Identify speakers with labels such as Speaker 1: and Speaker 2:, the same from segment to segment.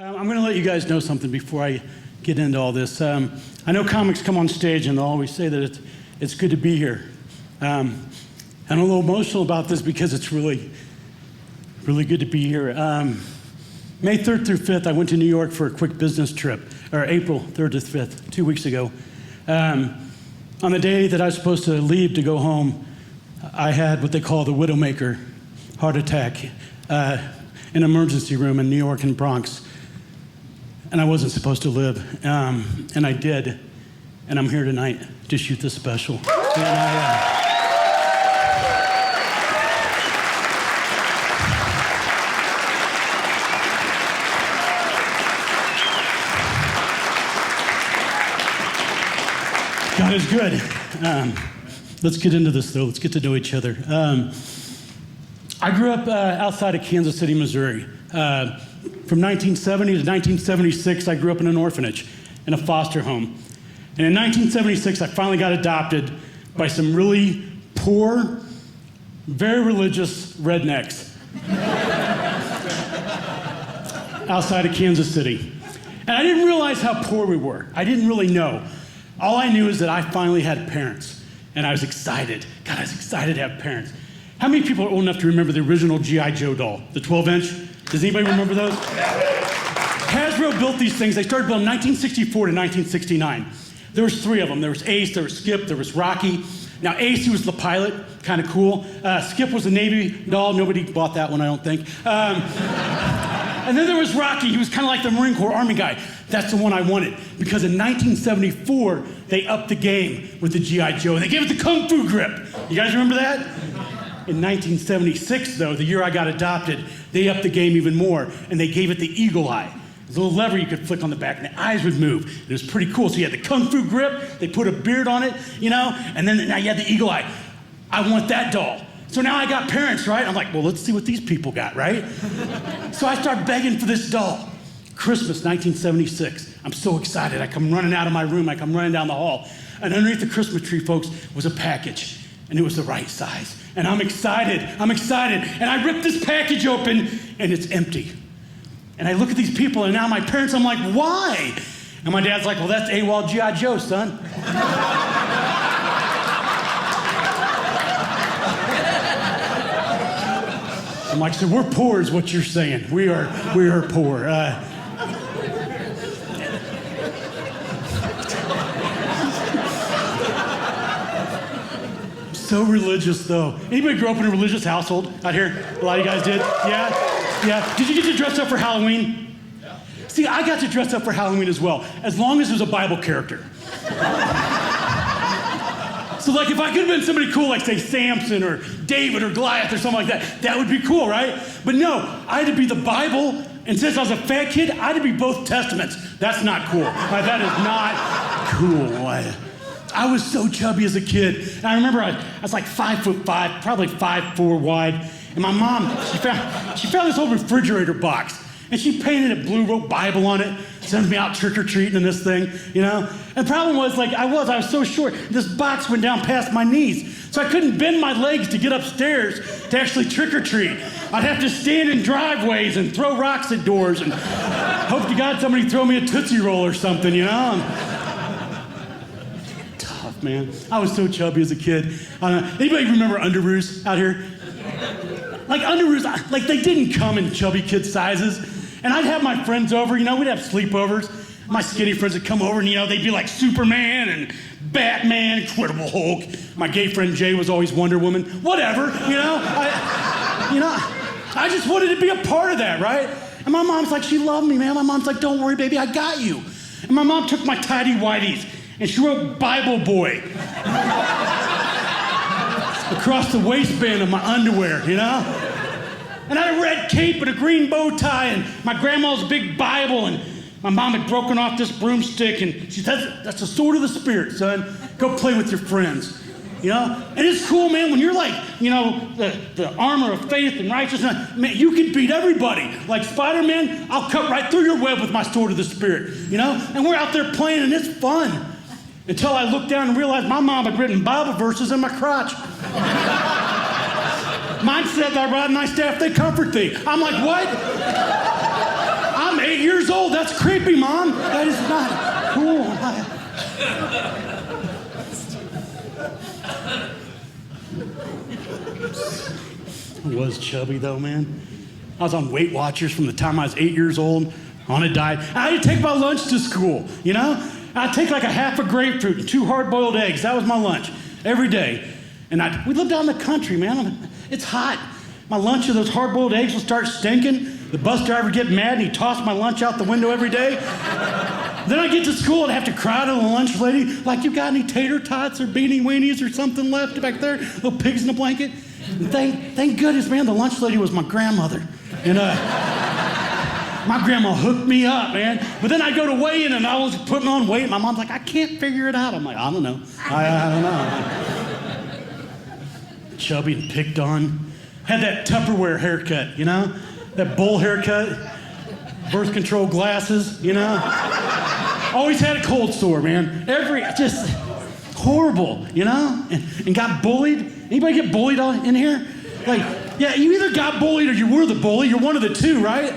Speaker 1: I'm going to let you guys know something before I get into all this. I know comics come on stage and they'll always say that it's good to be here. I'm a little emotional about this because it's really good to be here. May 3rd through 5th, I went to New York for a quick business trip, or April 3rd to 5th, 2 weeks ago. On the day that I was supposed to leave to go home, I had what they call the Widowmaker heart attack in an emergency room in New York and Bronx. And I wasn't supposed to live, and I did. And I'm here tonight to shoot this special. And God is good. Let's get into this, though. Let's get to know each other. I grew up outside of Kansas City, Missouri. From 1970 to 1976, I grew up in an orphanage, in a foster home. And in 1976, I finally got adopted by some really poor, very religious rednecks outside of Kansas City. And I didn't realize how poor we were. I didn't really know. All I knew is that I finally had parents, and I was excited. God, I was excited to have parents. How many people are old enough to remember the original G.I. Joe doll, the 12-inch? Does anybody remember those? Hasbro built these things. They started building 1964 to 1969. There was 3 of them. There was Ace, there was Skip, there was Rocky. Now, Ace, he was the pilot, kind of cool. Skip was a Navy doll. Nobody bought that one, I don't think. And then there was Rocky. He was kind of like the Marine Corps Army guy. That's the one I wanted. Because in 1974, they upped the game with the G.I. Joe. And they gave it the Kung Fu grip. You guys remember that? In 1976, though, the year I got adopted, they upped the game even more, and they gave it the eagle eye. It was a little lever you could flick on the back, and the eyes would move. It was pretty cool. So you had the Kung Fu grip, they put a beard on it, and then now you had the eagle eye. I want that doll. So now I got parents, right? I'm like, well, let's see what these people got, right? So I start begging for this doll. Christmas, 1976. I'm so excited. I come running out of my room. I come running down the hall. And underneath the Christmas tree, folks, was a package, and it was the right size. And I'm excited. And I rip this package open, and it's empty. And I look at these people, and now my parents, I'm like, why? And my dad's like, well, that's AWOL G.I. Joe, son. I'm like, so we're poor is what you're saying. We are poor. So religious, though. Anybody grew up in a religious household out here? A lot of you guys did? Yeah? Did you get to dress up for Halloween? Yeah. See, I got to dress up for Halloween as well, as long as it was a Bible character. So, like, if I could have been somebody cool, like, say, Samson or David or Goliath or something like that, that would be cool, right? But no, I had to be the Bible, and since I was a fat kid, I had to be both testaments. That's not cool. That is not cool. I was so chubby as a kid. And I remember I was like 5'5", probably 5'4" wide. And my mom, she found this old refrigerator box. And she painted a blue, wrote Bible on it, sent me out trick-or-treating in this thing, And the problem was, like, I was so short. This box went down past my knees. So I couldn't bend my legs to get upstairs to actually trick-or-treat. I'd have to stand in driveways and throw rocks at doors and hope to God somebody throw me a Tootsie Roll or something, Man, I was so chubby as a kid. Anybody remember Underoos out here? Like Underoos, like they didn't come in chubby kid sizes. And I'd have my friends over, we'd have sleepovers. My skinny friends would come over and, they'd be like Superman and Batman, Incredible Hulk. My gay friend Jay was always Wonder Woman. Whatever, I just wanted to be a part of that, right? And my mom's like, she loved me, man. My mom's like, don't worry, baby, I got you. And my mom took my tidy whities and she wrote Bible Boy across the waistband of my underwear, And I had a red cape and a green bow tie and my grandma's big Bible, and my mom had broken off this broomstick and she said, that's the sword of the Spirit, son. Go play with your friends, And it's cool, man, when you're like, the armor of faith and righteousness, man, you can beat everybody. Like Spider-Man, I'll cut right through your web with my sword of the Spirit, And we're out there playing and it's fun. Until I looked down and realized my mom had written Bible verses in my crotch. Mine said, thy rod and thy staff, they comfort thee. I'm like, what? I'm 8 years old. Oh, that's creepy, Mom. That is not cool. I was chubby, though, man. I was on Weight Watchers from the time I was 8 years old, on a diet. I had to take my lunch to school, you know? I'd take like a half a grapefruit and 2 hard-boiled eggs. That was my lunch every day. And we lived out in the country, man. It's hot. My lunch of those hard-boiled eggs will start stinking. The bus driver would get mad and he'd toss my lunch out the window every day. Then I'd get to school and have to cry to the lunch lady, like, you got any tater tots or beanie weenies or something left back there? Little pigs in a blanket. And thank goodness, man, the lunch lady was my grandmother. And my grandma hooked me up, man. But then I'd go to weigh-in and I was putting on weight. My mom's like, I can't figure it out. I'm like, I don't know. I don't know. Chubby and picked on. Had that Tupperware haircut, you know? That bowl haircut. Birth control glasses, you know? Always had a cold sore, man. Just horrible, you know? And got bullied. Anybody get bullied in here? Like, yeah, you either got bullied or you were the bully. You're one of the two, right?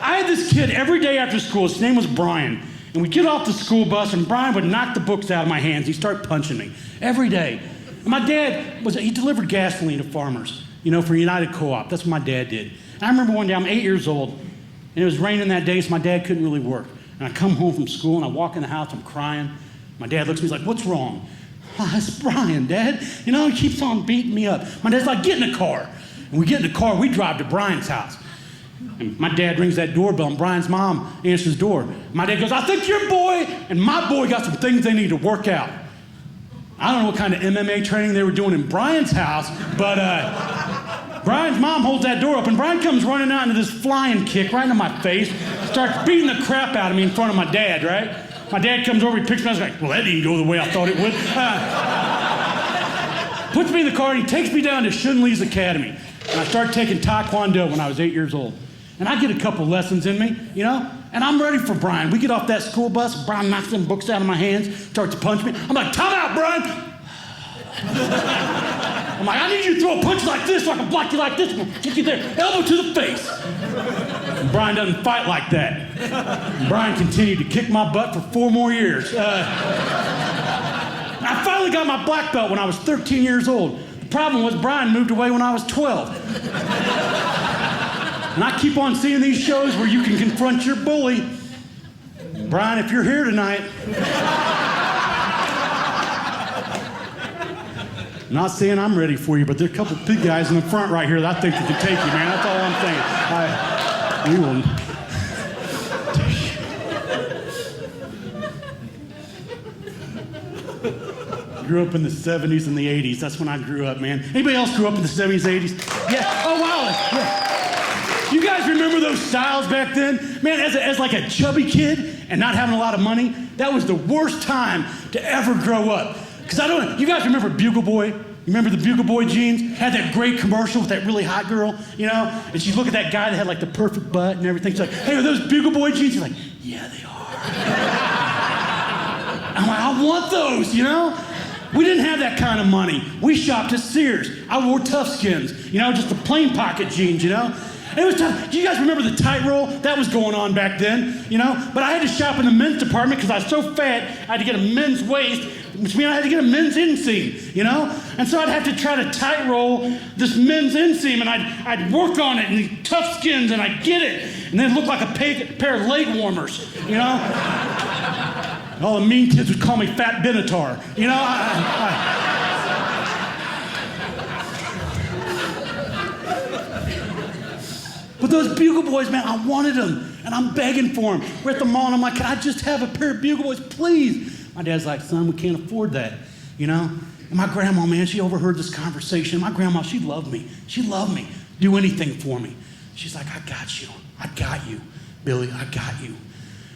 Speaker 1: I had this kid every day after school. His name was Brian. And we'd get off the school bus, and Brian would knock the books out of my hands. He'd start punching me every day. And my dad, he delivered gasoline to farmers, you know, for United Co-op. That's what my dad did. And I remember one day, I'm 8 years old, and it was raining that day, so my dad couldn't really work. And I come home from school, and I walk in the house, I'm crying. My dad looks at me, he's like, what's wrong? Oh, it's Brian, Dad. You know, he keeps on beating me up. My dad's like, get in the car. And we get in the car, we drive to Brian's house. And my dad rings that doorbell, and Brian's mom answers the door. My dad goes, I think your boy and my boy got some things they need to work out. I don't know what kind of MMA training they were doing in Brian's house, but Brian's mom holds that door open. Brian comes running out into this flying kick right into my face, starts beating the crap out of me in front of my dad, right? My dad comes over, he picks me up, he's like, well, that didn't go the way I thought it would. Puts me in the car, and he takes me down to Shun Lee's Academy. And I started taking Taekwondo when I was 8 years old. And I get a couple lessons in me, you know? And I'm ready for Brian. We get off that school bus, Brian knocks them books out of my hands, starts to punch me. I'm like, time out, Brian! I'm like, I need you to throw a punch like this so I can block you like this. Get you there, elbow to the face. And Brian doesn't fight like that. And Brian continued to kick my butt for 4 more years. I finally got my black belt when I was 13 years old. The problem was Brian moved away when I was 12. And I keep on seeing these shows where you can confront your bully. Brian, if you're here tonight, I'm not saying I'm ready for you, but there are a couple big guys in the front right here that I think you can take you, man. That's all I'm saying. We will. Grew up in the 70s and the 80s. That's when I grew up, man. Anybody else grew up in the 70s, 80s? Yeah. Oh, wow. Yeah. You guys remember those styles back then? Man, as like a chubby kid and not having a lot of money, that was the worst time to ever grow up. Because you guys remember Bugle Boy? You remember the Bugle Boy jeans? Had that great commercial with that really hot girl, you know? And she'd look at that guy that had like the perfect butt and everything. She's like, hey, are those Bugle Boy jeans? He's like, yeah, they are. I'm like, I want those, you know? We didn't have that kind of money. We shopped at Sears. I wore Tough Skins, you know, just the plain pocket jeans, you know? And it was tough. Do you guys remember the tight roll? That was going on back then, you know? But I had to shop in the men's department because I was so fat, I had to get a men's waist, which means I had to get a men's inseam, you know? And so I'd have to try to tight roll this men's inseam, and I'd work on it in Tough Skins, and I'd get it, and then it looked like a pair of leg warmers, you know? All the mean kids would call me Fat Benatar, you know? But those Bugle Boys, man, I wanted them, and I'm begging for them. We're at the mall, and I'm like, can I just have a pair of Bugle Boys, please? My dad's like, son, we can't afford that, you know? And my grandma, man, she overheard this conversation. My grandma, she loved me. She loved me. Do anything for me. She's like, I got you. I got you, Billy. I got you.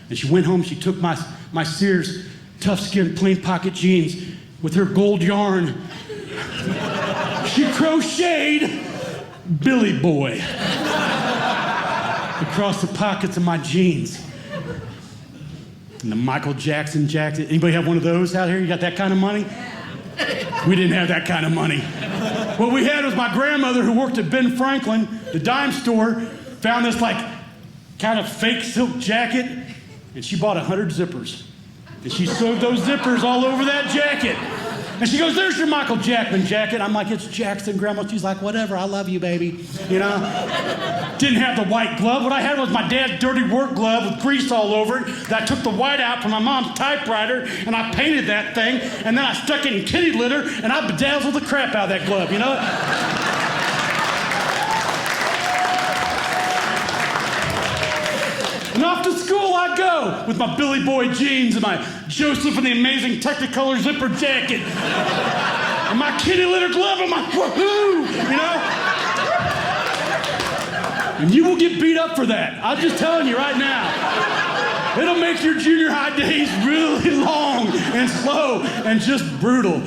Speaker 1: And she went home. She took my Sears Tough Skin plain pocket jeans with her gold yarn. She crocheted Billy Boy across the pockets of my jeans. And the Michael Jackson jacket. Anybody have one of those out here? You got that kind of money? We didn't have that kind of money. What we had was my grandmother, who worked at Ben Franklin, the dime store, found this like kind of fake silk jacket, and she bought 100 zippers. And she sewed those zippers all over that jacket. And she goes, there's your Michael Jackman jacket. I'm like, it's Jackson, Grandma. She's like, whatever, I love you, baby. You know? Didn't have the white glove. What I had was my dad's dirty work glove with grease all over it. That I took the white out from my mom's typewriter, and I painted that thing, and then I stuck it in kitty litter, and I bedazzled the crap out of that glove, you know? And off to school I go with my Billy Boy jeans and my Joseph and the Amazing Technicolor zipper jacket and my kitty litter glove and my woohoo, you know? And you will get beat up for that. I'm just telling you right now. It'll make your junior high days really long and slow and just brutal.